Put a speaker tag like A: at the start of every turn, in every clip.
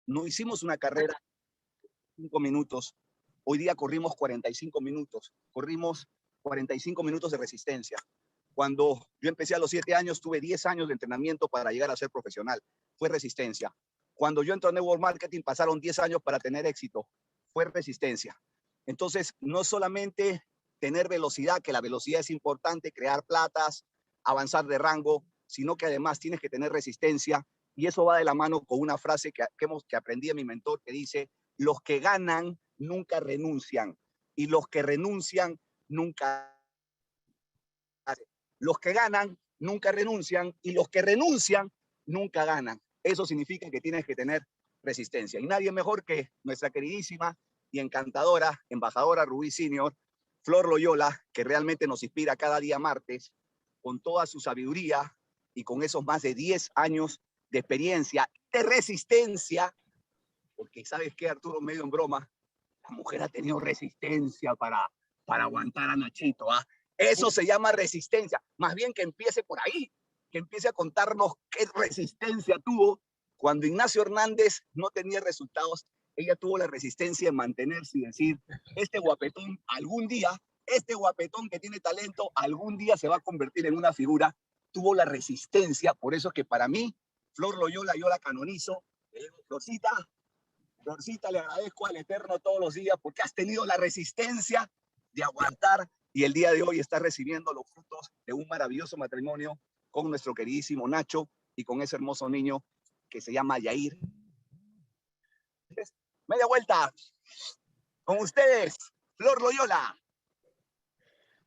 A: no hicimos una carrera de 5 minutos. Hoy día corrimos 45 minutos. Corrimos 45 minutos de resistencia. Cuando yo empecé a los 7 años, tuve 10 años de entrenamiento para llegar a ser profesional. Fue resistencia. Cuando yo entré a Network Marketing, pasaron 10 años para tener éxito. Fue resistencia. Entonces, no solamente tener velocidad, que la velocidad es importante, crear platas, avanzar de rango, sino que además tienes que tener resistencia. Y eso va de la mano con una frase que aprendí de mi mentor que dice, los que ganan nunca renuncian y los que renuncian nunca. Los que ganan nunca renuncian y los que renuncian nunca ganan. Eso significa que tienes que tener resistencia. Y nadie mejor que nuestra queridísima y encantadora embajadora Rubí Senior, Flor Loyola, que realmente nos inspira cada día martes con toda su sabiduría y con esos más de 10 años de experiencia, de resistencia, porque ¿sabes qué, Arturo? Medio en broma, la mujer ha tenido resistencia para aguantar a Nachito, ¿ah? Eso se llama resistencia. Más bien que empiece por ahí, que empiece a contarnos qué resistencia tuvo. Cuando Ignacio Hernández no tenía resultados, ella tuvo la resistencia de mantenerse y decir, este guapetón algún día, este guapetón que tiene talento, algún día se va a convertir en una figura. Tuvo la resistencia, por eso que para mí, Flor Loyola, yo la canonizo. Florcita, Florcita, le agradezco al Eterno todos los días porque has tenido la resistencia de aguantar y el día de hoy estás recibiendo los frutos de un maravilloso matrimonio con nuestro queridísimo Nacho y con ese hermoso niño que se llama Yair. Media vuelta con ustedes, Flor Loyola.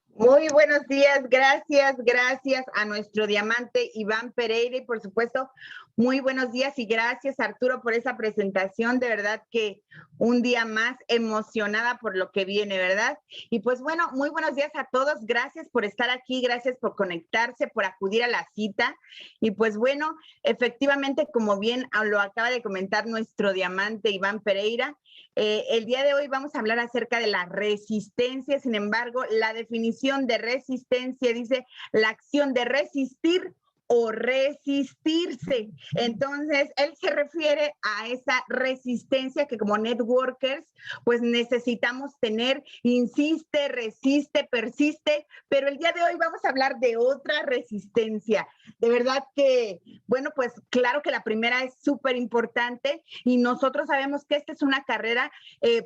B: Muy buenos días, gracias a nuestro diamante Iván Pereira y por supuesto, muy buenos días y gracias Arturo por esa presentación, de verdad que un día más emocionada por lo que viene, ¿verdad? Y pues bueno, muy buenos días a todos, gracias por estar aquí, gracias por conectarse, por acudir a la cita y pues bueno, efectivamente como bien lo acaba de comentar nuestro diamante Iván Pereira, el día de hoy vamos a hablar acerca de la resistencia, sin embargo, la definición de resistencia dice la acción de resistir o resistirse. Entonces, él se refiere a esa resistencia que como networkers, pues necesitamos tener, insiste, resiste, persiste, pero el día de hoy vamos a hablar de otra resistencia. De verdad que, bueno, pues claro que la primera es súper importante y nosotros sabemos que esta es una carrera,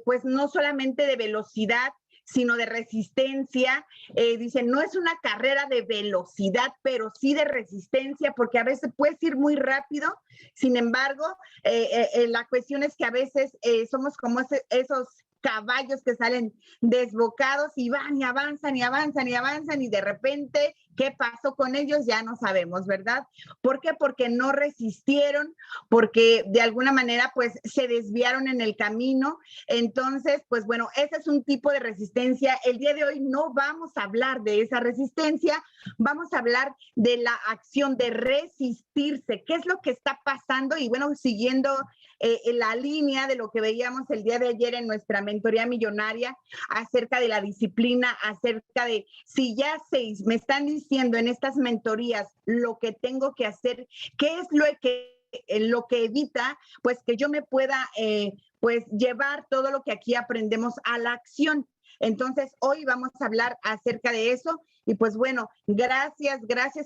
B: pues no solamente de velocidad, sino de resistencia. Dicen, no es una carrera de velocidad, pero sí de resistencia, porque a veces puedes ir muy rápido, sin embargo, la cuestión es que a veces somos como esos caballos que salen desbocados y van y avanzan y avanzan y avanzan y de repente, ¿qué pasó con ellos? Ya no sabemos, ¿verdad? ¿Por qué? Porque no resistieron, porque de alguna manera pues se desviaron en el camino. Entonces, pues bueno, ese es un tipo de resistencia. El día de hoy no vamos a hablar de esa resistencia, vamos a hablar de la acción de resistirse. ¿Qué es lo que está pasando? Y bueno, siguiendo la línea de lo que veíamos el día de ayer en nuestra mentoría millonaria acerca de la disciplina, acerca de si ya me están diciendo en estas mentorías lo que tengo que hacer, qué es lo que evita pues que yo me pueda pues llevar todo lo que aquí aprendemos a la acción. Entonces, hoy vamos a hablar acerca de eso y pues bueno, gracias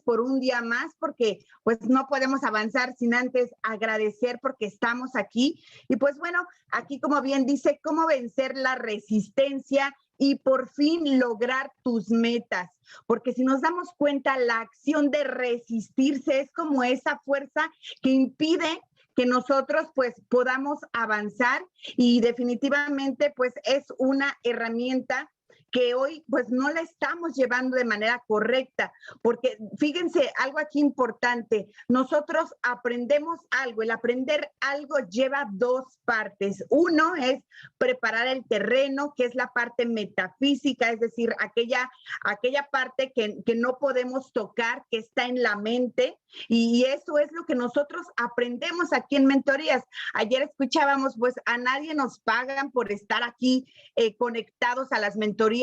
B: por un día más porque pues no podemos avanzar sin antes agradecer porque estamos aquí y pues bueno, aquí como bien dice, cómo vencer la resistencia y por fin lograr tus metas, porque si nos damos cuenta, la acción de resistirse es como esa fuerza que impide que nosotros pues podamos avanzar y definitivamente pues es una herramienta que hoy pues no la estamos llevando de manera correcta, porque fíjense algo aquí importante, nosotros aprendemos algo, el aprender algo lleva dos partes, uno es preparar el terreno, que es la parte metafísica, es decir, aquella parte que no podemos tocar, que está en la mente, y eso es lo que nosotros aprendemos aquí en mentorías. Ayer escuchábamos, pues a nadie nos pagan por estar aquí conectados a las mentorías.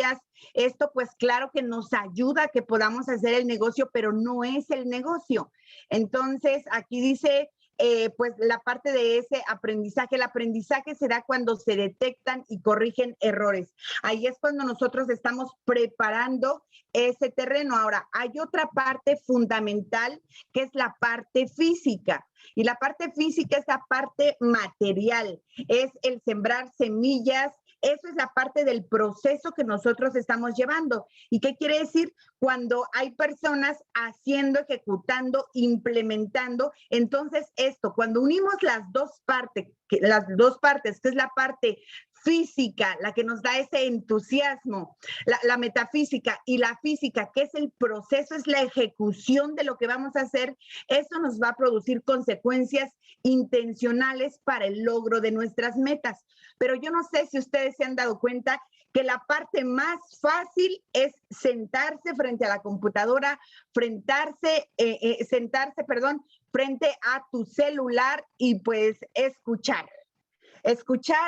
B: Esto pues claro que nos ayuda a que podamos hacer el negocio, pero no es el negocio. Entonces aquí dice pues la parte de ese aprendizaje. El aprendizaje se da cuando se detectan y corrigen errores. Ahí es cuando nosotros estamos preparando ese terreno. Ahora, hay otra parte fundamental que es la parte física. Y la parte física es la parte material, es el sembrar semillas. Eso es la parte del proceso que nosotros estamos llevando. ¿Y qué quiere decir? Cuando hay personas haciendo, ejecutando, implementando. Entonces esto, cuando unimos las dos partes, que es la parte física, la que nos da ese entusiasmo, la metafísica y la física, que es el proceso, es la ejecución de lo que vamos a hacer, eso nos va a producir consecuencias intencionales para el logro de nuestras metas. Pero yo no sé si ustedes se han dado cuenta que la parte más fácil es sentarse frente a la computadora, sentarse, frente a tu celular y pues escuchar.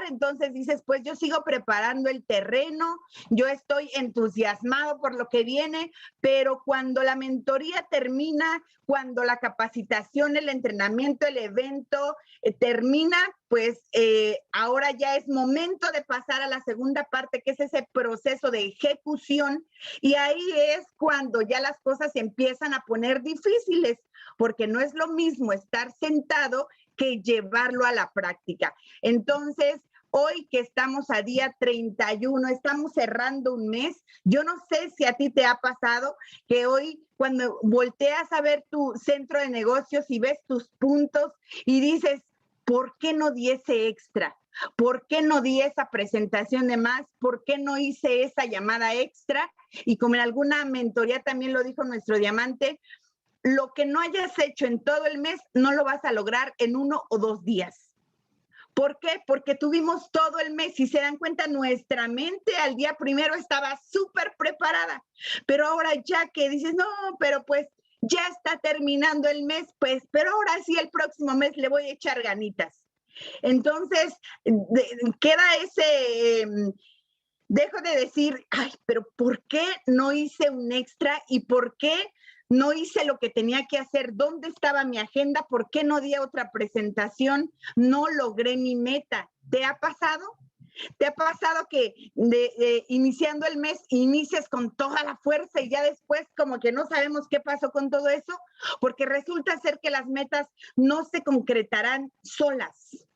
B: Entonces dices, pues yo sigo preparando el terreno, yo estoy entusiasmado por lo que viene, pero cuando la mentoría termina, cuando la capacitación, el entrenamiento, el evento termina, pues ahora ya es momento de pasar a la segunda parte, que es ese proceso de ejecución, y ahí es cuando ya las cosas se empiezan a poner difíciles, porque no es lo mismo estar sentado que llevarlo a la práctica. Entonces, hoy que estamos a día 31, estamos cerrando un mes. Yo no sé si a ti te ha pasado que hoy cuando volteas a ver tu centro de negocios y ves tus puntos y dices, ¿por qué no di ese extra? ¿Por qué no di esa presentación de más? ¿Por qué no hice esa llamada extra? Y como en alguna mentoría también lo dijo nuestro diamante, lo que no hayas hecho en todo el mes no lo vas a lograr en 1 o 2 días. ¿Por qué? Porque tuvimos todo el mes. Si se dan cuenta, nuestra mente al día primero estaba súper preparada. Pero ahora ya que dices, no, pero pues ya está terminando el mes, pues, pero ahora sí el próximo mes le voy a echar ganitas. Entonces, queda ese... dejo de decir, ay, pero ¿por qué no hice un extra? ¿Y por qué no hice lo que tenía que hacer? ¿Dónde estaba mi agenda? ¿Por qué no di otra presentación? No logré mi meta. ¿Te ha pasado? ¿Te ha pasado que iniciando el mes inicias con toda la fuerza y ya después como que no sabemos qué pasó con todo eso? Porque resulta ser que las metas no se concretarán solas.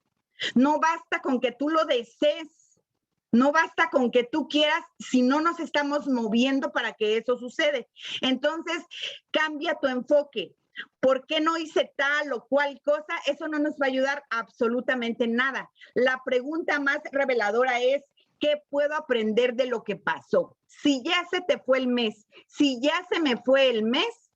B: No basta con que tú lo desees. No basta con que tú quieras si no nos estamos moviendo para que eso sucede. Entonces, cambia tu enfoque. ¿Por qué no hice tal o cual cosa? Eso no nos va a ayudar absolutamente nada. La pregunta más reveladora es, ¿qué puedo aprender de lo que pasó? Si ya se te fue el mes, si ya se me fue el mes,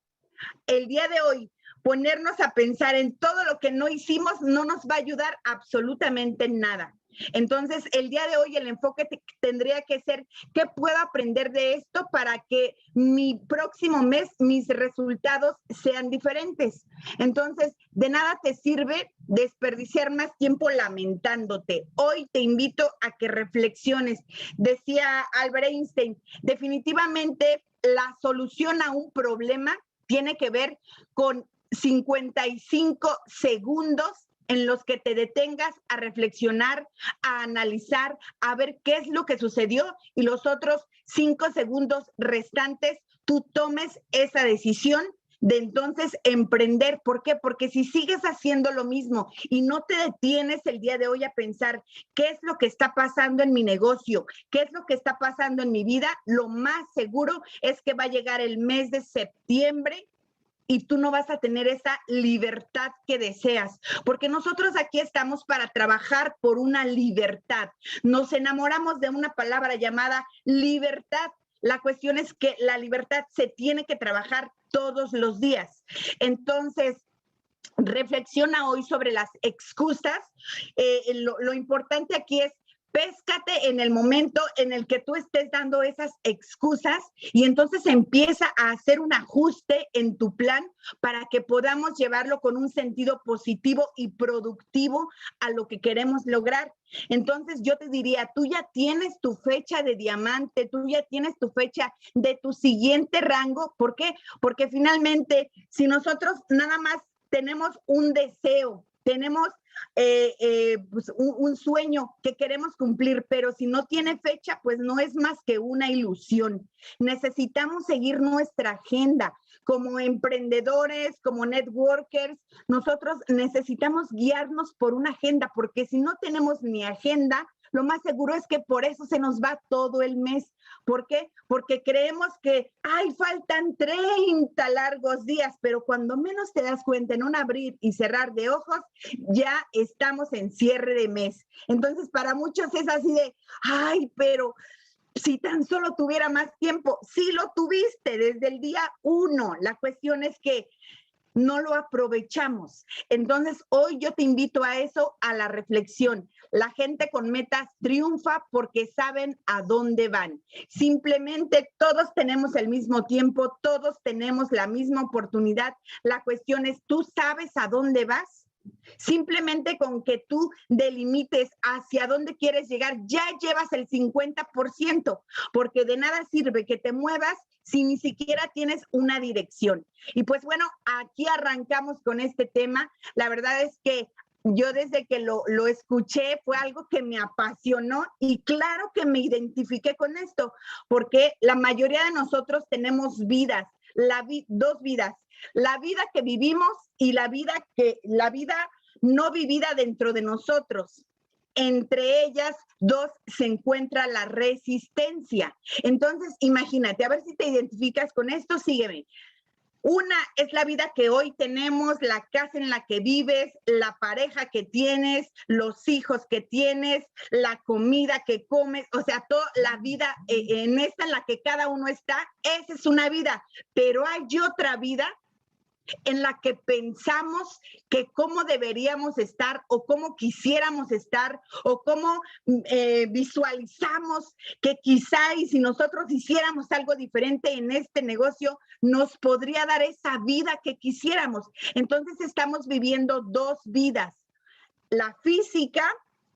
B: el día de hoy, ponernos a pensar en todo lo que no hicimos no nos va a ayudar absolutamente nada. Entonces, el día de hoy el enfoque tendría que ser, ¿qué puedo aprender de esto para que mi próximo mes mis resultados sean diferentes? Entonces, de nada te sirve desperdiciar más tiempo lamentándote. Hoy te invito a que reflexiones. Decía Albert Einstein, definitivamente la solución a un problema tiene que ver con 55 segundos en los que te detengas a reflexionar, a analizar, a ver qué es lo que sucedió y los otros 5 segundos restantes tú tomes esa decisión de entonces emprender. ¿Por qué? Porque si sigues haciendo lo mismo y no te detienes el día de hoy a pensar qué es lo que está pasando en mi negocio, qué es lo que está pasando en mi vida, lo más seguro es que va a llegar el mes de septiembre y tú no vas a tener esa libertad que deseas, porque nosotros aquí estamos para trabajar por una libertad. Nos enamoramos de una palabra llamada libertad. La cuestión es que la libertad se tiene que trabajar todos los días. Entonces, reflexiona hoy sobre las excusas. Lo importante aquí es péscate en el momento en el que tú estés dando esas excusas y entonces empieza a hacer un ajuste en tu plan para que podamos llevarlo con un sentido positivo y productivo a lo que queremos lograr. Entonces yo te diría, tú ya tienes tu fecha de diamante, tú ya tienes tu fecha de tu siguiente rango. ¿Por qué? Porque finalmente, si nosotros nada más tenemos un deseo, tenemos pues un sueño que queremos cumplir, pero si no tiene fecha, pues no es más que una ilusión. Necesitamos seguir nuestra agenda. Como emprendedores, como networkers, nosotros necesitamos guiarnos por una agenda, porque si no tenemos ni agenda, lo más seguro es que por eso se nos va todo el mes. ¿Por qué? Porque creemos que, ay, faltan 30 largos días, pero cuando menos te das cuenta en un abrir y cerrar de ojos, ya estamos en cierre de mes. Entonces, para muchos es así de, ay, pero si tan solo tuviera más tiempo. Sí lo tuviste desde el día 1. La cuestión es que no lo aprovechamos. Entonces, hoy yo te invito a eso, a la reflexión. La gente con metas triunfa porque saben a dónde van. Simplemente todos tenemos el mismo tiempo, todos tenemos la misma oportunidad. La cuestión es, ¿tú sabes a dónde vas? Simplemente con que tú delimites hacia dónde quieres llegar, ya llevas el 50%, porque de nada sirve que te muevas si ni siquiera tienes una dirección. Y pues bueno, aquí arrancamos con este tema. La verdad es que yo desde que lo escuché fue algo que me apasionó y claro que me identifiqué con esto, porque la mayoría de nosotros tenemos vidas, dos vidas, la vida que vivimos y la vida no vivida dentro de nosotros. Entre ellas dos se encuentra la resistencia. Entonces, imagínate, a ver si te identificas con esto, sígueme. Una es la vida que hoy tenemos, la casa en la que vives, la pareja que tienes, los hijos que tienes, la comida que comes, o sea, toda la vida en esta en la que cada uno está, esa es una vida. Pero hay otra vida en la que pensamos que cómo deberíamos estar o cómo quisiéramos estar o cómo visualizamos que quizá y si nosotros hiciéramos algo diferente en este negocio nos podría dar esa vida que quisiéramos. Entonces estamos viviendo dos vidas, la física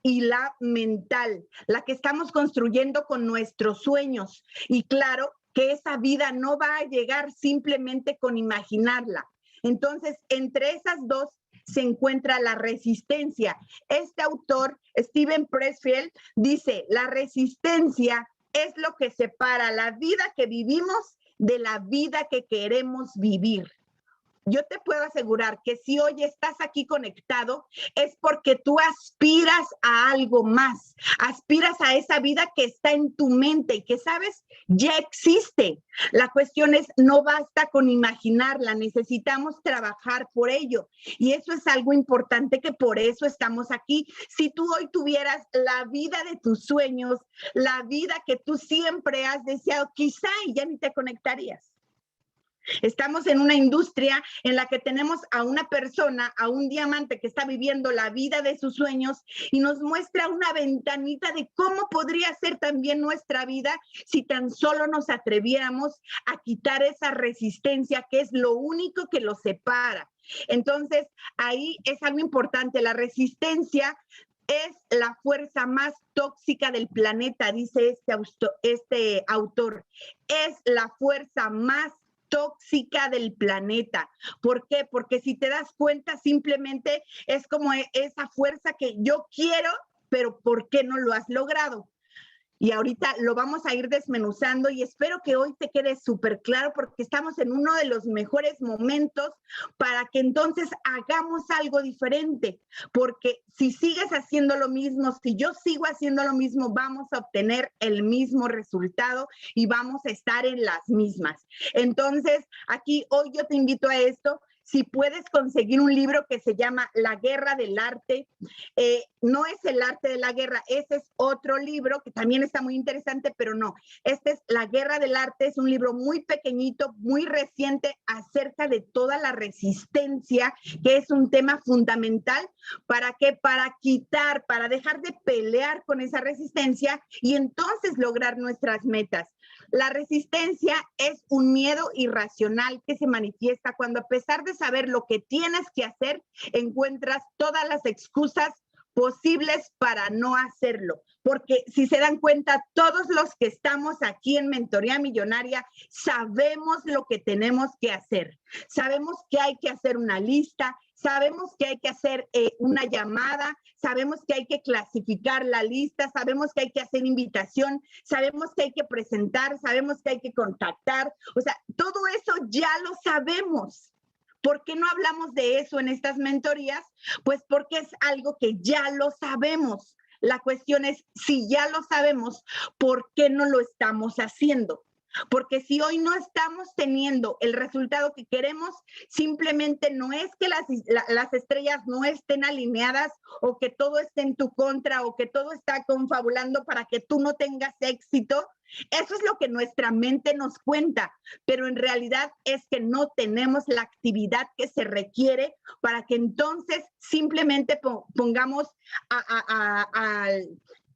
B: y la mental, la que estamos construyendo con nuestros sueños. Y claro que esa vida no va a llegar simplemente con imaginarla. Entonces, entre esas dos se encuentra la resistencia. Este autor, Steven Pressfield, dice, la resistencia es lo que separa la vida que vivimos de la vida que queremos vivir. Yo te puedo asegurar que si hoy estás aquí conectado es porque tú aspiras a algo más, aspiras a esa vida que está en tu mente y que sabes, ya existe. La cuestión es, no basta con imaginarla, necesitamos trabajar por ello. Y eso es algo importante que por eso estamos aquí. Si tú hoy tuvieras la vida de tus sueños, la vida que tú siempre has deseado, quizá y ya ni te conectarías. Estamos en una industria en la que tenemos a una persona, a un diamante que está viviendo la vida de sus sueños y nos muestra una ventanita de cómo podría ser también nuestra vida si tan solo nos atreviéramos a quitar esa resistencia que es lo único que los separa. Entonces, ahí es algo importante, la resistencia es la fuerza más tóxica del planeta, dice este autor. Es la fuerza más tóxica del planeta. ¿Por qué? Porque si te das cuenta, simplemente es como esa fuerza que yo quiero, pero ¿por qué no lo has logrado? Y ahorita lo vamos a ir desmenuzando y espero que hoy te quede súper claro porque estamos en uno de los mejores momentos para que entonces hagamos algo diferente. Porque si sigues haciendo lo mismo, si yo sigo haciendo lo mismo, vamos a obtener el mismo resultado y vamos a estar en las mismas. Entonces, aquí hoy yo te invito a esto. Si puedes conseguir un libro que se llama La Guerra del Arte, no es El Arte de la Guerra, ese es otro libro que también está muy interesante, pero no, este es La Guerra del Arte, es un libro muy pequeñito, muy reciente acerca de toda la resistencia, que es un tema fundamental, ¿para qué? Para quitar, para dejar de pelear con esa resistencia y entonces lograr nuestras metas. La resistencia es un miedo irracional que se manifiesta cuando a pesar de saber lo que tienes que hacer, encuentras todas las excusas posibles para no hacerlo. Porque si se dan cuenta, todos los que estamos aquí en Mentoría Millonaria sabemos lo que tenemos que hacer. Sabemos que hay que hacer una lista, sabemos que hay que hacer una llamada, sabemos que hay que clasificar la lista, sabemos que hay que hacer invitación, sabemos que hay que presentar, sabemos que hay que contactar. O sea, todo eso ya lo sabemos. ¿Por qué no hablamos de eso en estas mentorías? Pues porque es algo que ya lo sabemos. La cuestión es, si ya lo sabemos, ¿por qué no lo estamos haciendo? Porque si hoy no estamos teniendo el resultado que queremos, simplemente no es que las estrellas no estén alineadas o que todo esté en tu contra o que todo está confabulando para que tú no tengas éxito. Eso es lo que nuestra mente nos cuenta, pero en realidad es que no tenemos la actividad que se requiere para que entonces simplemente pongamos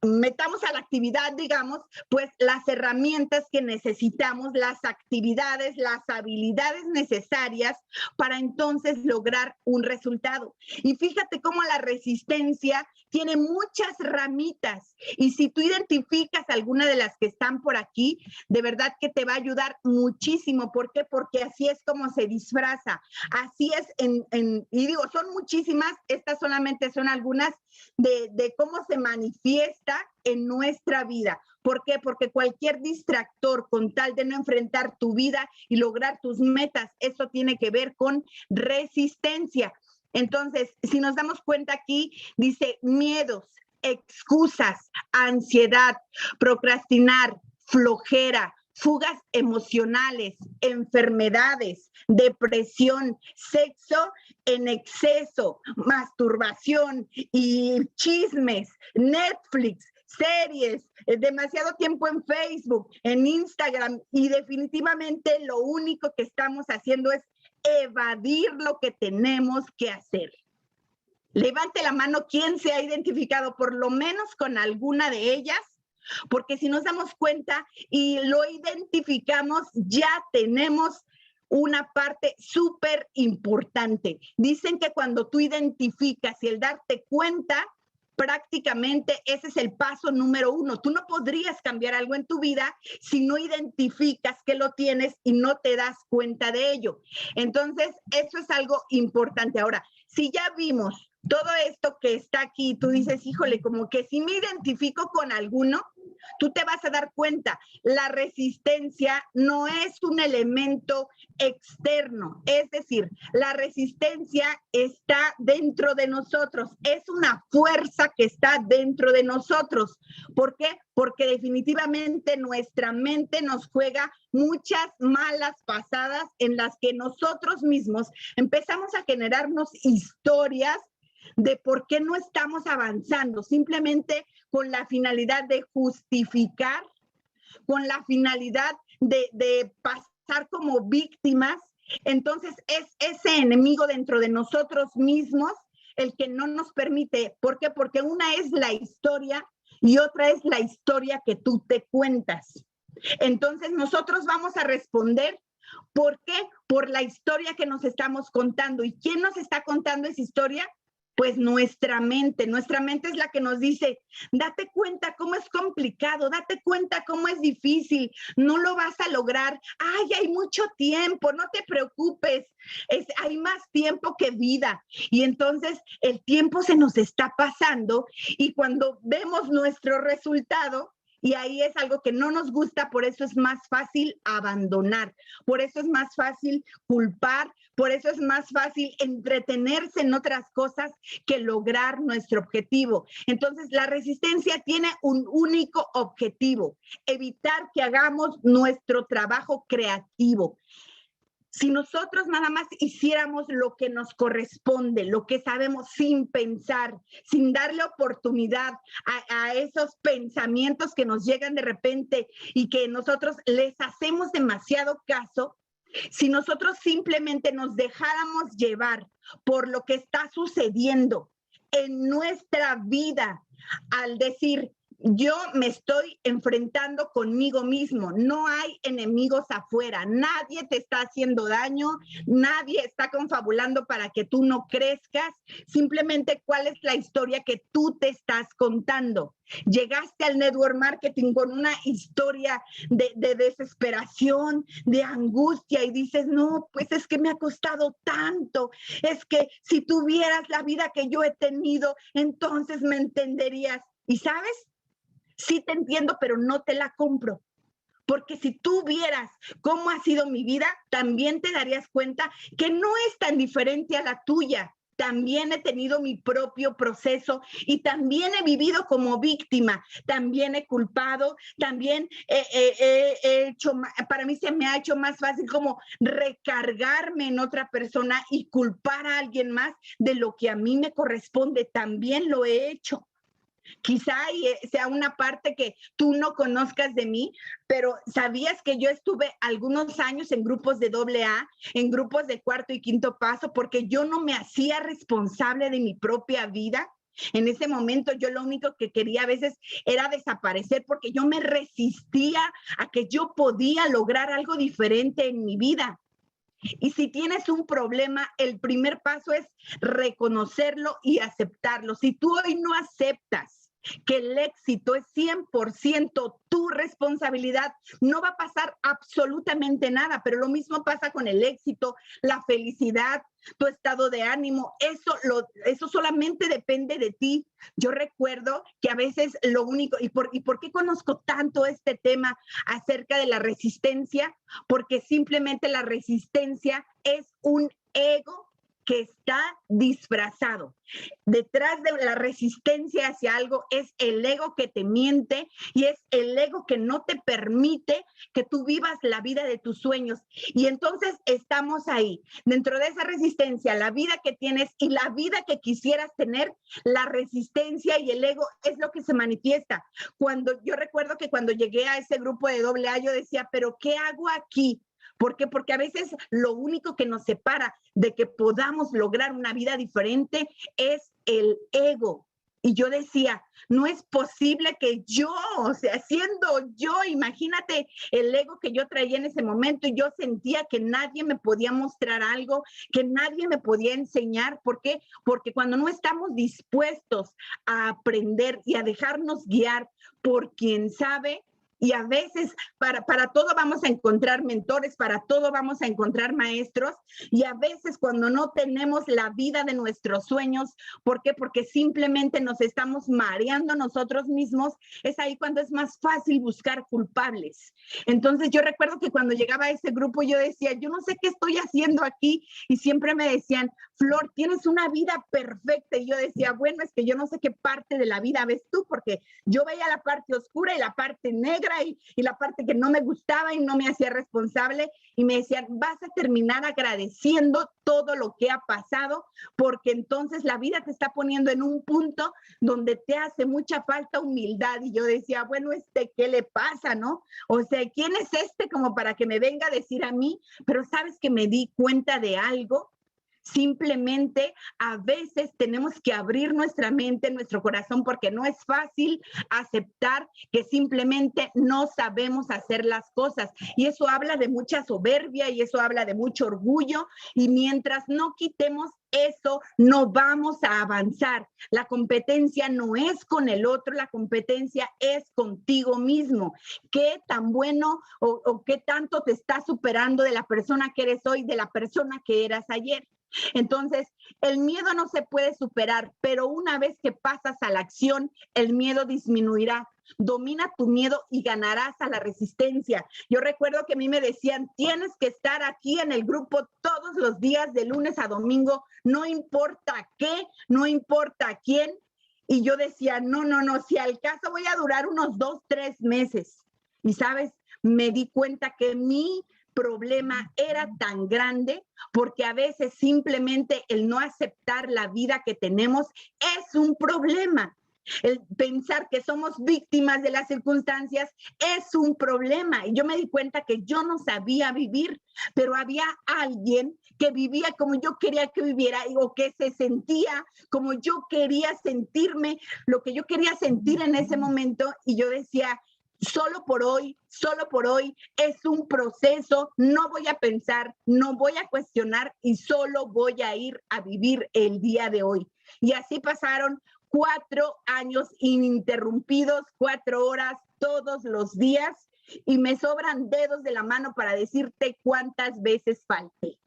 B: metamos a la actividad, digamos, pues las herramientas que necesitamos, las actividades, las habilidades necesarias para entonces lograr un resultado. Y fíjate cómo la resistencia tiene muchas ramitas. Y si tú identificas alguna de las que están por aquí, de verdad que te va a ayudar muchísimo. ¿Por qué? Porque así es como se disfraza. Así es, y digo, son muchísimas, estas solamente son algunas de cómo se manifiesta en nuestra vida. ¿Por qué? Porque cualquier distractor con tal de no enfrentar tu vida y lograr tus metas, eso tiene que ver con resistencia. Entonces, si nos damos cuenta aquí, dice miedos, excusas, ansiedad, procrastinar, flojera, fugas emocionales, enfermedades, depresión, sexo en exceso, masturbación y chismes, Netflix, series, demasiado tiempo en Facebook, en Instagram, y definitivamente lo único que estamos haciendo es evadir lo que tenemos que hacer. Levante la mano quien se ha identificado por lo menos con alguna de ellas, porque si nos damos cuenta y lo identificamos, ya tenemos una parte súper importante. Dicen que cuando tú identificas y el darte cuenta, prácticamente ese es el paso número 1. Tú no podrías cambiar algo en tu vida si no identificas que lo tienes y no te das cuenta de ello. Entonces, eso es algo importante. Ahora, si ya vimos todo esto que está aquí, tú dices, híjole, como que si me identifico con alguno, tú te vas a dar cuenta, la resistencia no es un elemento externo, es decir, la resistencia está dentro de nosotros, es una fuerza que está dentro de nosotros. ¿Por qué? Porque definitivamente nuestra mente nos juega muchas malas pasadas en las que nosotros mismos empezamos a generarnos historias de por qué no estamos avanzando, simplemente con la finalidad de justificar, con la finalidad de pasar como víctimas. Entonces es ese enemigo dentro de nosotros mismos el que no nos permite. ¿Por qué? Porque una es la historia y otra es la historia que tú te cuentas. Entonces nosotros vamos a responder. ¿Por qué? Por la historia que nos estamos contando. ¿Y quién nos está contando esa historia? Pues nuestra mente es la que nos dice, date cuenta cómo es complicado, date cuenta cómo es difícil, no lo vas a lograr, ay, hay mucho tiempo, no te preocupes, hay más tiempo que vida. Y entonces el tiempo se nos está pasando y cuando vemos nuestro resultado, y ahí es algo que no nos gusta, por eso es más fácil abandonar, por eso es más fácil culpar, por eso es más fácil entretenerse en otras cosas que lograr nuestro objetivo. Entonces, la resistencia tiene un único objetivo, evitar que hagamos nuestro trabajo creativo. Si nosotros nada más hiciéramos lo que nos corresponde, lo que sabemos sin pensar, sin darle oportunidad a esos pensamientos que nos llegan de repente y que nosotros les hacemos demasiado caso, si nosotros simplemente nos dejáramos llevar por lo que está sucediendo en nuestra vida, al decir, yo me estoy enfrentando conmigo mismo, no hay enemigos afuera, nadie te está haciendo daño, nadie está confabulando para que tú no crezcas, simplemente cuál es la historia que tú te estás contando. Llegaste al network marketing con una historia de desesperación, de angustia y dices, no, pues es que me ha costado tanto, es que si tuvieras la vida que yo he tenido, entonces me entenderías. ¿Y sabes? Sí te entiendo, pero no te la compro. Porque si tú vieras cómo ha sido mi vida, también te darías cuenta que no es tan diferente a la tuya. También he tenido mi propio proceso y también he vivido como víctima, también he culpado, también he hecho, para mí se me ha hecho más fácil como recargarme en otra persona y culpar a alguien más de lo que a mí me corresponde. También lo he hecho. Quizá sea una parte que tú no conozcas de mí, pero ¿sabías que yo estuve algunos años en grupos de AA, en grupos de cuarto y quinto paso, porque yo no me hacía responsable de mi propia vida? En ese momento yo lo único que quería a veces era desaparecer porque yo me resistía a que yo podía lograr algo diferente en mi vida. Y si tienes un problema, el primer paso es reconocerlo y aceptarlo. Si tú hoy no aceptas que el éxito es 100% tu responsabilidad, no va a pasar absolutamente nada, pero lo mismo pasa con el éxito, la felicidad, tu estado de ánimo, eso solamente depende de ti. Yo recuerdo que a veces lo único, ¿y por qué conozco tanto este tema acerca de la resistencia? Porque simplemente la resistencia es un ego que está disfrazado. Detrás de la resistencia hacia algo es el ego que te miente y es el ego que no te permite que tú vivas la vida de tus sueños. Y entonces estamos ahí, dentro de esa resistencia, la vida que tienes y la vida que quisieras tener, la resistencia y el ego es lo que se manifiesta. Yo recuerdo que cuando llegué a ese grupo de AA, yo decía, ¿pero qué hago aquí? ¿Por qué? Porque a veces lo único que nos separa de que podamos lograr una vida diferente es el ego. Y yo decía, no es posible que yo, o sea, siendo yo, imagínate el ego que yo traía en ese momento y yo sentía que nadie me podía mostrar algo, que nadie me podía enseñar. ¿Por qué? Porque cuando no estamos dispuestos a aprender y a dejarnos guiar por quien sabe, y a veces para todo vamos a encontrar mentores, para todo vamos a encontrar maestros. Y a veces cuando no tenemos la vida de nuestros sueños, ¿por qué? Porque simplemente nos estamos mareando nosotros mismos. Es ahí cuando es más fácil buscar culpables. Entonces yo recuerdo que cuando llegaba a ese grupo yo decía, yo no sé qué estoy haciendo aquí. Y siempre me decían, Flor, tienes una vida perfecta. Y yo decía, bueno, es que yo no sé qué parte de la vida ves tú, porque yo veía la parte oscura y la parte negra y la parte que no me gustaba y no me hacía responsable, y me decían, vas a terminar agradeciendo todo lo que ha pasado, porque entonces la vida te está poniendo en un punto donde te hace mucha falta humildad. Y yo decía, bueno, ¿qué le pasa, no? O sea, ¿quién es como para que me venga a decir a mí? Pero ¿sabes que me di cuenta de algo? Simplemente a veces tenemos que abrir nuestra mente, nuestro corazón, porque no es fácil aceptar que simplemente no sabemos hacer las cosas. Y eso habla de mucha soberbia y eso habla de mucho orgullo. Y mientras no quitemos eso, no vamos a avanzar. La competencia no es con el otro, la competencia es contigo mismo. ¿Qué tan bueno o qué tanto te estás superando de la persona que eres hoy, de la persona que eras ayer? Entonces, el miedo no se puede superar, pero una vez que pasas a la acción, el miedo disminuirá. Domina tu miedo y ganarás a la resistencia. Yo recuerdo que a mí me decían, tienes que estar aquí en el grupo todos los días, de lunes a domingo, no importa qué, no importa quién. Y yo decía, no, si al caso voy a durar unos 2, 3 meses. Y sabes, me di cuenta que mi problema era tan grande porque a veces simplemente el no aceptar la vida que tenemos es un problema. El pensar que somos víctimas de las circunstancias es un problema. Y yo me di cuenta que yo no sabía vivir, pero había alguien que vivía como yo quería que viviera o que se sentía como yo quería sentirme, lo que yo quería sentir en ese momento. Y yo decía, solo por hoy es un proceso, no voy a pensar, no voy a cuestionar y solo voy a ir a vivir el día de hoy. Y así pasaron 4 años ininterrumpidos, 4 horas todos los días, y me sobran dedos de la mano para decirte cuántas veces falté.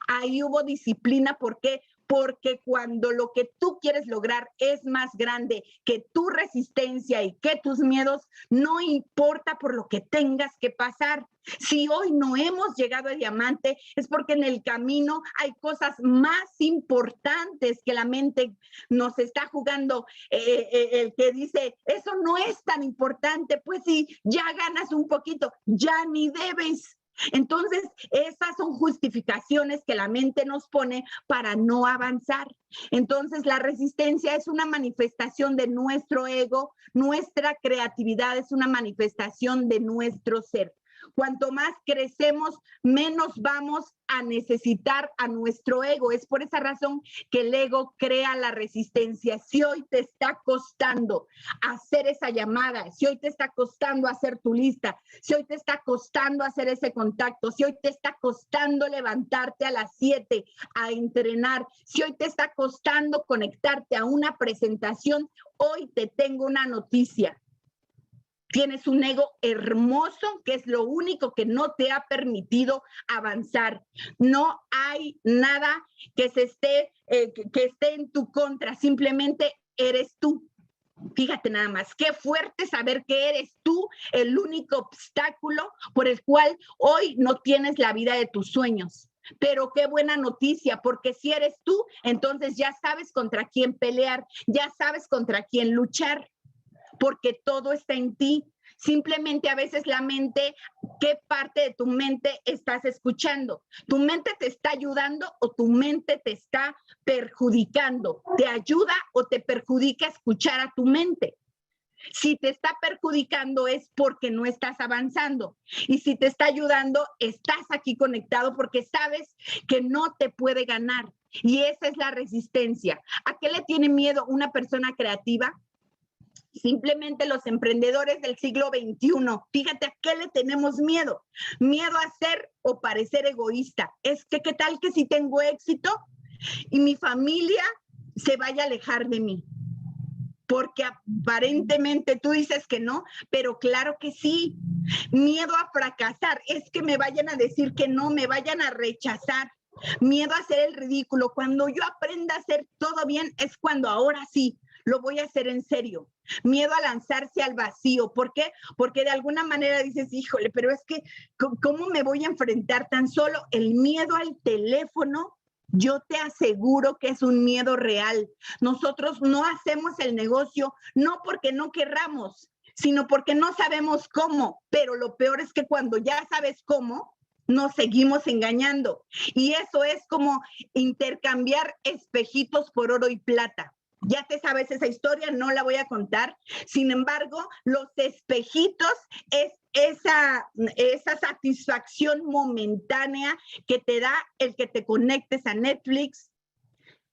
B: Ahí hubo disciplina. ¿Por qué? Porque cuando lo que tú quieres lograr es más grande que tu resistencia y que tus miedos, no importa por lo que tengas que pasar. Si hoy no hemos llegado a diamante, es porque en el camino hay cosas más importantes que la mente nos está jugando. El que dice, eso no es tan importante, pues si ya ganas un poquito, ya ni debes. Entonces, esas son justificaciones que la mente nos pone para no avanzar. Entonces, la resistencia es una manifestación de nuestro ego, nuestra creatividad es una manifestación de nuestro ser. Cuanto más crecemos, menos vamos a necesitar a nuestro ego. Es por esa razón que el ego crea la resistencia. Si hoy te está costando hacer esa llamada, si hoy te está costando hacer tu lista, si hoy te está costando hacer ese contacto, si hoy te está costando levantarte a las 7 a entrenar, si hoy te está costando conectarte a una presentación, hoy te tengo una noticia. Tienes un ego hermoso, que es lo único que no te ha permitido avanzar. No hay nada que esté en tu contra, simplemente eres tú. Fíjate nada más, qué fuerte saber que eres tú el único obstáculo por el cual hoy no tienes la vida de tus sueños. Pero qué buena noticia, porque si eres tú, entonces ya sabes contra quién pelear, ya sabes contra quién luchar, porque todo está en ti. Simplemente a veces la mente, ¿qué parte de tu mente estás escuchando? ¿Tu mente te está ayudando o tu mente te está perjudicando? ¿Te ayuda o te perjudica escuchar a tu mente? Si te está perjudicando es porque no estás avanzando. Y si te está ayudando, estás aquí conectado porque sabes que no te puede ganar. Y esa es la resistencia. ¿A qué le tiene miedo una persona creativa? Simplemente los emprendedores del siglo XXI, fíjate a qué le tenemos miedo. Miedo a ser o parecer egoísta. Es que qué tal que si tengo éxito y mi familia se vaya a alejar de mí. Porque aparentemente tú dices que no, pero claro que sí. Miedo a fracasar, es que me vayan a decir que no, me vayan a rechazar. Miedo a hacer el ridículo. Cuando yo aprenda a hacer todo bien es cuando ahora sí lo voy a hacer en serio. Miedo a lanzarse al vacío. ¿Por qué? Porque de alguna manera dices, híjole, pero es que, ¿cómo me voy a enfrentar? Tan solo el miedo al teléfono, yo te aseguro que es un miedo real. Nosotros no hacemos el negocio, no porque no querramos, sino porque no sabemos cómo. Pero lo peor es que cuando ya sabes cómo, nos seguimos engañando. Y eso es como intercambiar espejitos por oro y plata. Ya te sabes esa historia, no la voy a contar. Sin embargo, los espejitos es esa satisfacción momentánea que te da el que te conectes a Netflix,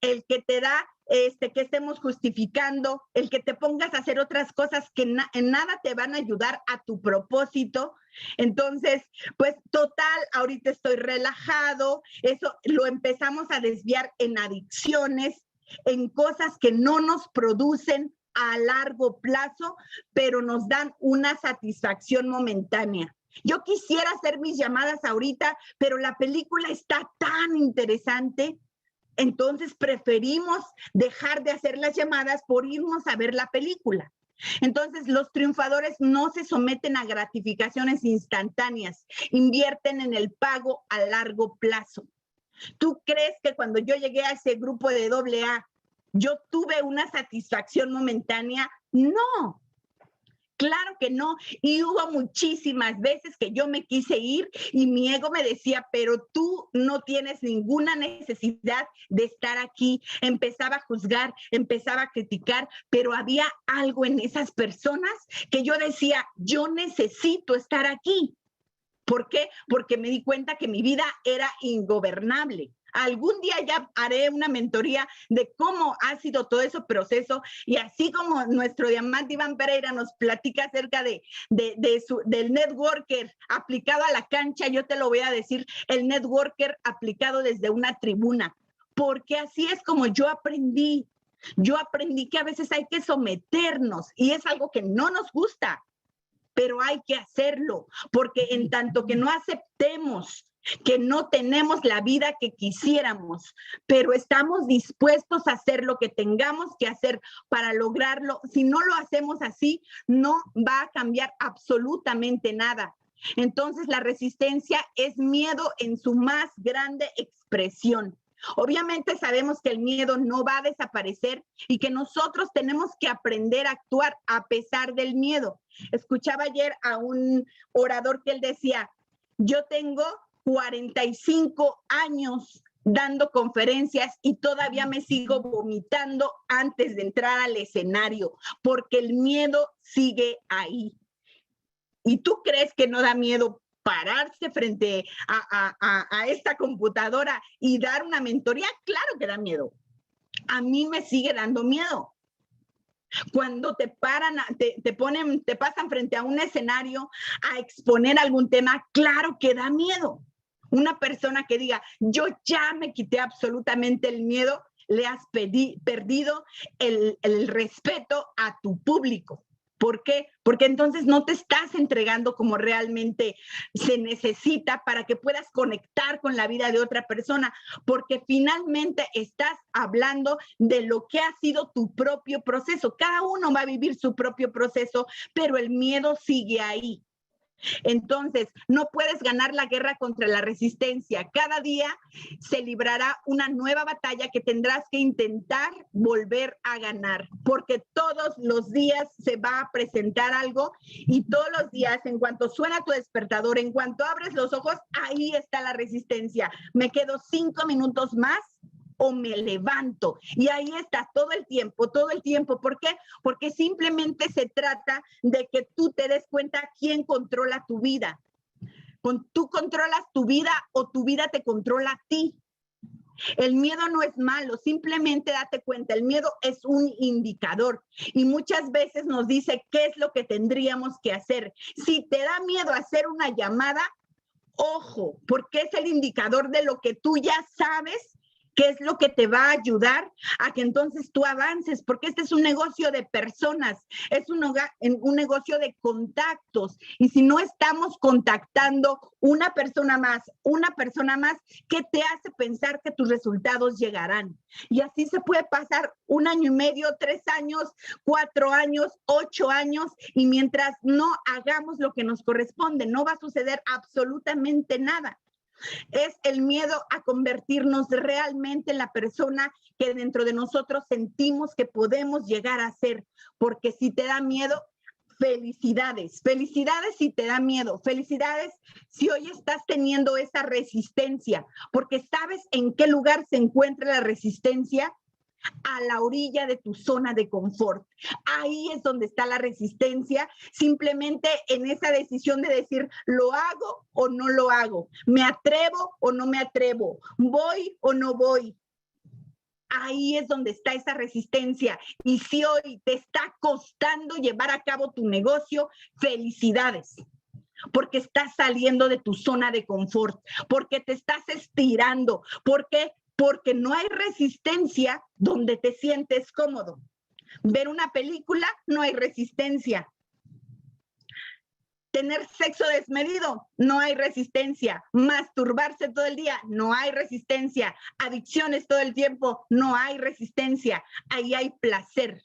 B: el que te da que estemos justificando, el que te pongas a hacer otras cosas que en nada te van a ayudar a tu propósito. Entonces, pues total, ahorita estoy relajado, eso lo empezamos a desviar en adicciones, en cosas que no nos producen a largo plazo, pero nos dan una satisfacción momentánea. Yo quisiera hacer mis llamadas ahorita, pero la película está tan interesante. Entonces preferimos dejar de hacer las llamadas por irnos a ver la película. Entonces los triunfadores no se someten a gratificaciones instantáneas, invierten en el pago a largo plazo. ¿Tú crees que cuando yo llegué a ese grupo de AA, yo tuve una satisfacción momentánea? No. Claro que no. Y hubo muchísimas veces que yo me quise ir y mi ego me decía, pero tú no tienes ninguna necesidad de estar aquí. Empezaba a juzgar, empezaba a criticar, pero había algo en esas personas que yo decía, yo necesito estar aquí. ¿Por qué? Porque me di cuenta que mi vida era ingobernable. Algún día ya haré una mentoría de cómo ha sido todo ese proceso y así como nuestro diamante Iván Pereira nos platica acerca del networker aplicado a la cancha, yo te lo voy a decir, el networker aplicado desde una tribuna, porque así es como yo aprendí. Yo aprendí que a veces hay que someternos y es algo que no nos gusta, pero hay que hacerlo, porque en tanto que no aceptemos que no tenemos la vida que quisiéramos, pero estamos dispuestos a hacer lo que tengamos que hacer para lograrlo, si no lo hacemos así, no va a cambiar absolutamente nada. Entonces, la resistencia es miedo en su más grande expresión. Obviamente sabemos que el miedo no va a desaparecer y que nosotros tenemos que aprender a actuar a pesar del miedo. Escuchaba ayer a un orador que él decía, yo tengo 45 años dando conferencias y todavía me sigo vomitando antes de entrar al escenario porque el miedo sigue ahí. ¿Y tú crees que no da miedo pararse frente a esta computadora y dar una mentoría? Claro que da miedo. A mí me sigue dando miedo. Cuando te paran, te pasan frente a un escenario a exponer algún tema, claro que da miedo. Una persona que diga, yo ya me quité absolutamente el miedo, le has perdido el respeto a tu público. ¿Por qué? Porque entonces no te estás entregando como realmente se necesita para que puedas conectar con la vida de otra persona, porque finalmente estás hablando de lo que ha sido tu propio proceso. Cada uno va a vivir su propio proceso, pero el miedo sigue ahí. Entonces, no puedes ganar la guerra contra la resistencia. Cada día se librará una nueva batalla que tendrás que intentar volver a ganar, porque todos los días se va a presentar algo y todos los días, en cuanto suena tu despertador, en cuanto abres los ojos, ahí está la resistencia. Me quedo 5 minutos más o me levanto. Y ahí está todo el tiempo, todo el tiempo. ¿Por qué? Porque simplemente se trata de que tú te des cuenta quién controla tu vida. ¿Tú controlas tu vida o tu vida te controla a ti? El miedo no es malo, simplemente date cuenta, el miedo es un indicador y muchas veces nos dice qué es lo que tendríamos que hacer. Si te da miedo hacer una llamada, ojo, porque es el indicador de lo que tú ya sabes, qué es lo que te va a ayudar a que entonces tú avances, porque este es un negocio de personas, es un negocio de contactos, y si no estamos contactando una persona más, ¿qué te hace pensar que tus resultados llegarán? Y así se puede pasar 1 año y medio, 3 años, 4 años, 8 años, y mientras no hagamos lo que nos corresponde, no va a suceder absolutamente nada. Es el miedo a convertirnos realmente en la persona que dentro de nosotros sentimos que podemos llegar a ser, porque si te da miedo, felicidades, felicidades si te da miedo, felicidades si hoy estás teniendo esa resistencia, porque sabes en qué lugar se encuentra la resistencia, a la orilla de tu zona de confort. Ahí es donde está la resistencia, simplemente en esa decisión de decir, ¿lo hago o no lo hago? ¿Me atrevo o no me atrevo? ¿Voy o no voy? Ahí es donde está esa resistencia. Y si hoy te está costando llevar a cabo tu negocio, felicidades. Porque estás saliendo de tu zona de confort, porque te estás estirando, porque no hay resistencia donde te sientes cómodo. Ver una película, no hay resistencia. Tener sexo desmedido, no hay resistencia. Masturbarse todo el día, no hay resistencia. Adicciones todo el tiempo, no hay resistencia. Ahí hay placer.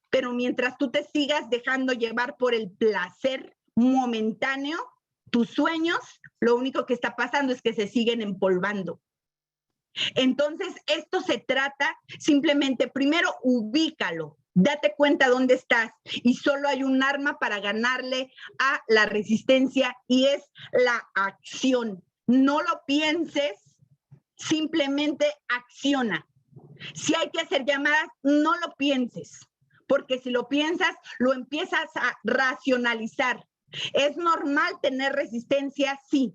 B: Pero mientras tú te sigas dejando llevar por el placer momentáneo, tus sueños, lo único que está pasando es que se siguen empolvando. Entonces, esto se trata simplemente, primero, ubícalo, Date cuenta dónde estás y solo hay un arma para ganarle a la resistencia y es la acción. No lo pienses, simplemente acciona. Si hay que hacer llamadas, no lo pienses, porque si lo piensas, lo empiezas a racionalizar. ¿Es normal tener resistencia? Sí.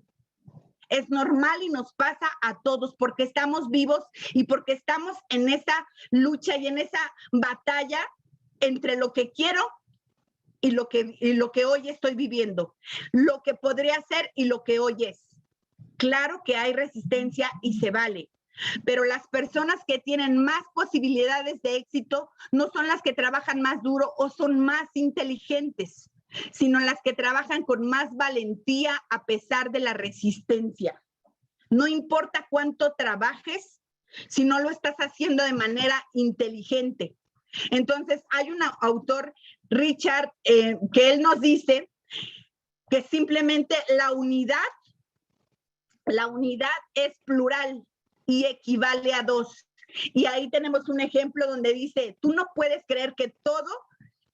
B: Es normal y nos pasa a todos porque estamos vivos y porque estamos en esa lucha y en esa batalla entre lo que quiero y lo que hoy estoy viviendo, lo que podría ser y lo que hoy es. Claro que hay resistencia y se vale, pero las personas que tienen más posibilidades de éxito no son las que trabajan más duro o son más inteligentes, sino las que trabajan con más valentía a pesar de la resistencia. No importa cuánto trabajes, si no lo estás haciendo de manera inteligente. Entonces, hay un autor, Richard, que él nos dice que simplemente la unidad es plural y equivale a 2. Y ahí tenemos un ejemplo donde dice, tú no puedes creer que todo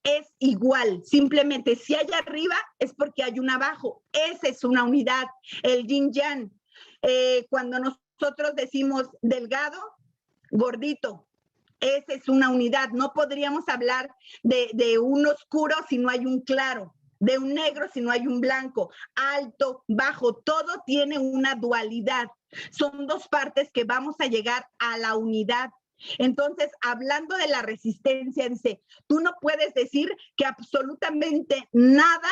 B: es igual, simplemente si hay arriba es porque hay un abajo, esa es una unidad, el yin yang. Cuando nosotros decimos delgado, gordito, esa es una unidad, no podríamos hablar de un oscuro si no hay un claro, de un negro si no hay un blanco, alto, bajo, todo tiene una dualidad, son dos partes que vamos a llegar a la unidad. Entonces, hablando de la resistencia, dice, tú no puedes decir que absolutamente nada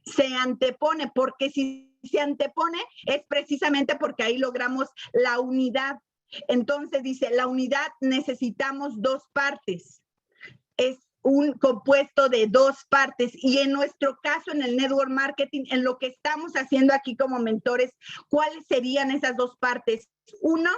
B: se antepone, porque si se antepone es precisamente porque ahí logramos la unidad. Entonces, dice, la unidad necesitamos dos partes. Es un compuesto de dos partes y en nuestro caso en el network marketing, en lo que estamos haciendo aquí como mentores, ¿cuáles serían esas dos partes? Uno,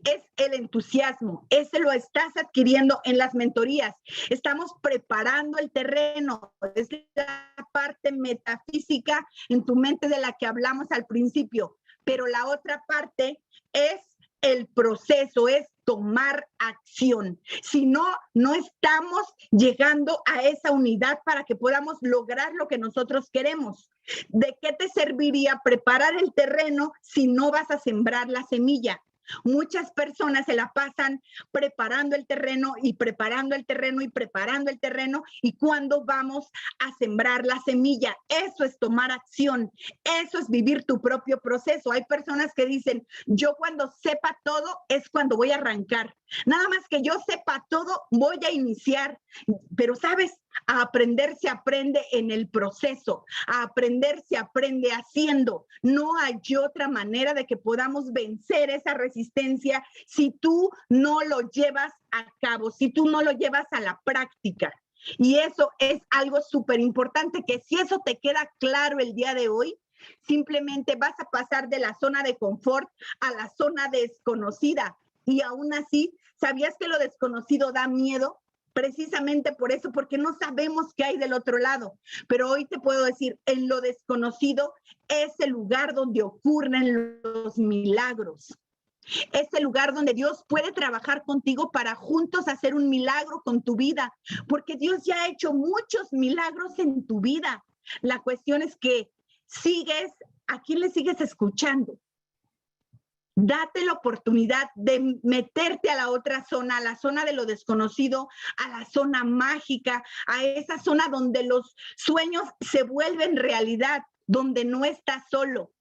B: es el entusiasmo, ese lo estás adquiriendo en las mentorías, estamos preparando el terreno, es la parte metafísica en tu mente de la que hablamos al principio, pero la otra parte es el proceso, es tomar acción. Si no, no estamos llegando a esa unidad para que podamos lograr lo que nosotros queremos. ¿De qué te serviría preparar el terreno si no vas a sembrar la semilla? Muchas personas se la pasan preparando el terreno y preparando el terreno y preparando el terreno, y cuando vamos a sembrar la semilla, eso es tomar acción, eso es vivir tu propio proceso. Hay personas que dicen, yo cuando sepa todo es cuando voy a arrancar, nada más que yo sepa todo voy a iniciar, pero sabes, a aprender se aprende en el proceso, a aprender se aprende haciendo. No hay otra manera de que podamos vencer esa resistencia si tú no lo llevas a cabo, si tú no lo llevas a la práctica. Y eso es algo súper importante, que si eso te queda claro el día de hoy, simplemente vas a pasar de la zona de confort a la zona desconocida. Y aún así, ¿sabías que lo desconocido da miedo? Precisamente por eso, porque no sabemos qué hay del otro lado. Pero hoy te puedo decir, en lo desconocido es el lugar donde ocurren los milagros. Es el lugar donde Dios puede trabajar contigo para juntos hacer un milagro con tu vida, porque Dios ya ha hecho muchos milagros en tu vida. La cuestión es que sigues, ¿a quién le sigues escuchando? Date la oportunidad de meterte a la otra zona, a la zona de lo desconocido, a la zona mágica, a esa zona donde los sueños se vuelven realidad, donde no estás solo.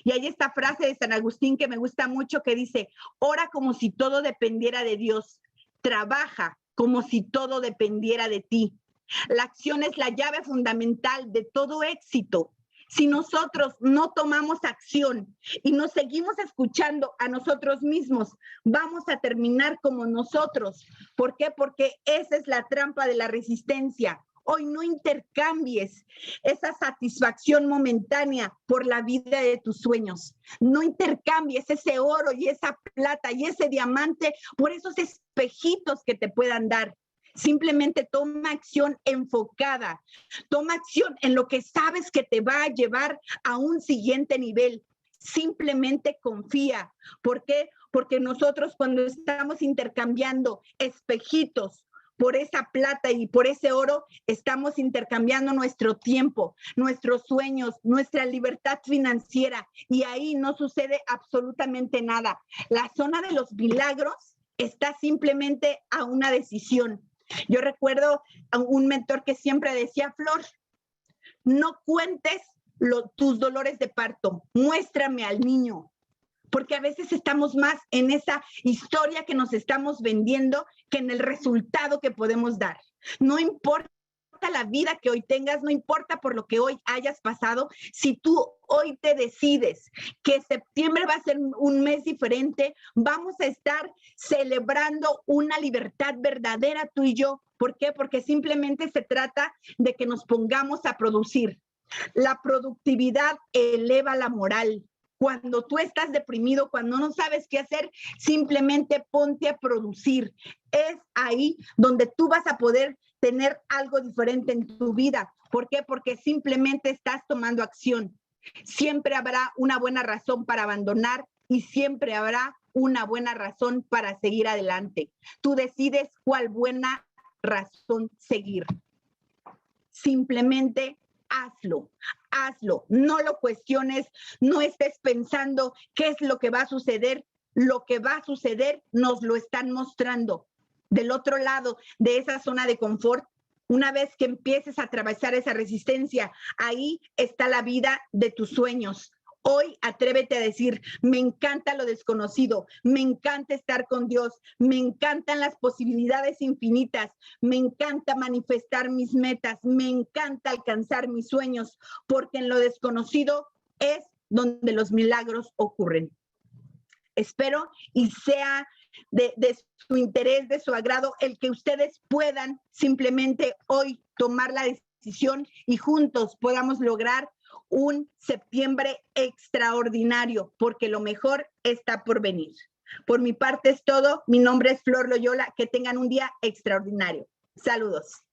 B: Y hay esta frase de San Agustín que me gusta mucho que dice, ora como si todo dependiera de Dios, trabaja como si todo dependiera de ti. La acción es la llave fundamental de todo éxito. Si nosotros no tomamos acción y nos seguimos escuchando a nosotros mismos, vamos a terminar como nosotros. ¿Por qué? Porque esa es la trampa de la resistencia. Hoy no intercambies esa satisfacción momentánea por la vida de tus sueños. No intercambies ese oro y esa plata y ese diamante por esos espejitos que te puedan dar. Simplemente toma acción enfocada, toma acción en lo que sabes que te va a llevar a un siguiente nivel. Simplemente confía. ¿Por qué? Porque nosotros cuando estamos intercambiando espejitos por esa plata y por ese oro, estamos intercambiando nuestro tiempo, nuestros sueños, nuestra libertad financiera, y ahí no sucede absolutamente nada. La zona de los milagros está simplemente a una decisión. Yo recuerdo a un mentor que siempre decía: Flor, no cuentes tus dolores de parto, muéstrame al niño. Porque a veces estamos más en esa historia que nos estamos vendiendo que en el resultado que podemos dar. No importa la vida que hoy tengas, no importa por lo que hoy hayas pasado, si tú hoy te decides que septiembre va a ser un mes diferente, vamos a estar celebrando una libertad verdadera tú y yo. ¿Por qué? Porque simplemente se trata de que nos pongamos a producir. La productividad eleva la moral. Cuando tú estás deprimido, cuando no sabes qué hacer, simplemente ponte a producir. Es ahí donde tú vas a poder tener algo diferente en tu vida. ¿Por qué? Porque simplemente estás tomando acción. Siempre habrá una buena razón para abandonar y siempre habrá una buena razón para seguir adelante. Tú decides cuál buena razón seguir. Simplemente hazlo, hazlo, no lo cuestiones, no estés pensando qué es lo que va a suceder. Lo que va a suceder nos lo están mostrando. Del otro lado de esa zona de confort, una vez que empieces a atravesar esa resistencia, ahí está la vida de tus sueños. Hoy atrévete a decir: me encanta lo desconocido, me encanta estar con Dios, me encantan las posibilidades infinitas, me encanta manifestar mis metas, me encanta alcanzar mis sueños, porque en lo desconocido es donde los milagros ocurren. Espero y sea de su interés, de su agrado, el que ustedes puedan simplemente hoy tomar la decisión y juntos podamos lograr un septiembre extraordinario, porque lo mejor está por venir. Por mi parte es todo. Mi nombre es Flor Loyola. Que tengan un día extraordinario. Saludos.